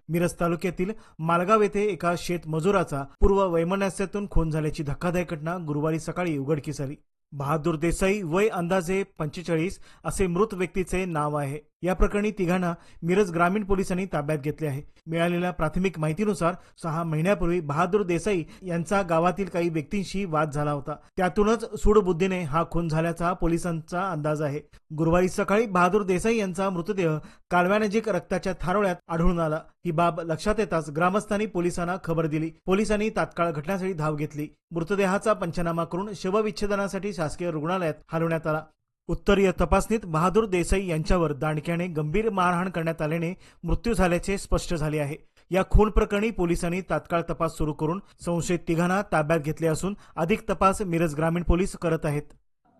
मिरज तालुक्यातील मालगाव येथे एका शेतमजुराचा पूर्व वैमनस्यातून खून झाल्याची धक्कादायक घटना गुरुवारी सकाळी उघडकीस आली। बहादूर देसाई वय अंदाजे 45 असे मृत व्यक्तीचे नाव आहे। या प्रकरणी तिघांना मिरज ग्रामीण पोलिसांनी ताब्यात घेतले आहे। मिळालेल्या प्राथमिक माहितीनुसार 6 महिन्यापूर्वी बहादूर देसाई यांचा गावातील काही व्यक्तींशी वाद झाला होता। त्यातूनच सूडबुद्धीने हा खून झाल्याचा पोलिसांचा अंदाज आहे। गुरुवारी सकाळी बहादूर देसाई यांचा मृतदेह कालव्यानजीक रक्ताच्या थारोळ्यात आढळून आला। ही बाब लक्षात येताच ग्रामस्थांनी पोलिसांना खबर दिली। पोलिसांनी तात्काळ घटनास्थळी धाव घेतली। मृतदेहाचा पंचनामा करून शवविच्छेदनासाठी शासकीय रुग्णालयात हलवण्यात आला। उत्तरीय तपासणीत बहादूर देसाई यांच्यावर दांडक्याने गंभीर मारहाण करण्यात आल्याने मृत्यू झाल्याचे स्पष्ट झाले आहे। या खून प्रकरणी पोलिसांनी तात्काळ तपास सुरू करून संशयित तिघांना ताब्यात घेतले असून अधिक तपास मिरज ग्रामीण पोलीस करत आहेत।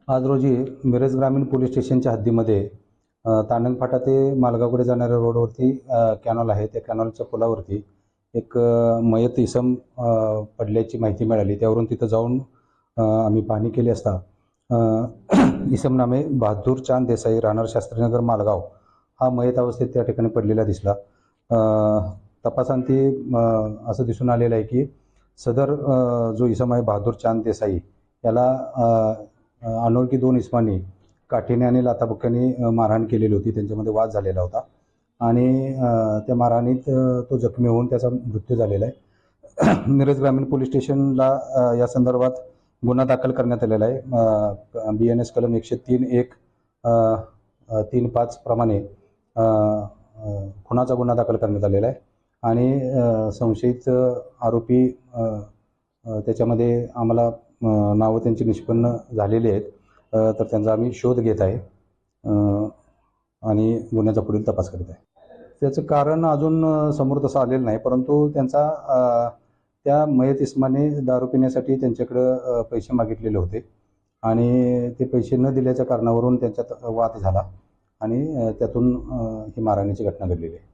आज रोजी मिरज ग्रामीण पोलीस स्टेशनच्या हद्दीमध्ये तांडंग फाटा ते मालगावकडे जाणाऱ्या रोडवरती कॅनॉल आहे। त्या कॅनॉलच्या पुलावरती एक मयत इसम पडल्याची माहिती मिळाली। त्यावरून तिथं जाऊन आम्ही पाहणी केली असता इसम नामे बहादूर चांद देसाई राहणार शास्त्रीनगर मालगाव हा मयत अवस्थेत त्या ठिकाणी पडलेला दिसला। तपासांती असं दिसून आलेलं आहे की सदर जो इसम आहे बहादूर चांद देसाई याला अनोळखी 2 इसमांनी काठीने आणि लाथाबुक्क्याने मारहाण केलेली होती। त्यांच्यामध्ये वाद झालेला होता आणि त्या मारहाणीत तो जखमी होऊन त्याचा मृत्यू झालेला आहे। मिरज ग्रामीण पोलीस स्टेशनला या संदर्भात गुन्हा दाखल करण्यात आलेला आहे। BNS कलम 103(1) 3-5 प्रमाणे खुनाचा गुन्हा दाखल करण्यात आलेला आहे आणि संशयित आरोपी त्याच्यामध्ये आम्हाला नावं त्यांची निष्पन्न झालेली आहेत। तर त्यांचा आम्ही शोध घेत आहे आणि गुन्ह्याचा पुढील तपास करीत आहे। त्याचं कारण अजून समोर तसं आलेलं नाही, परंतु त्यांचा त्या मयत इसमाने दारू पिण्यासाठी त्यांच्याकडे पैसे मागितलेले होते आणि ते पैसे न दिल्याच्या कारणावरून त्यांच्यात वाद झाला आणि त्यातून ही मारहाणीची घटना घडलेली आहे।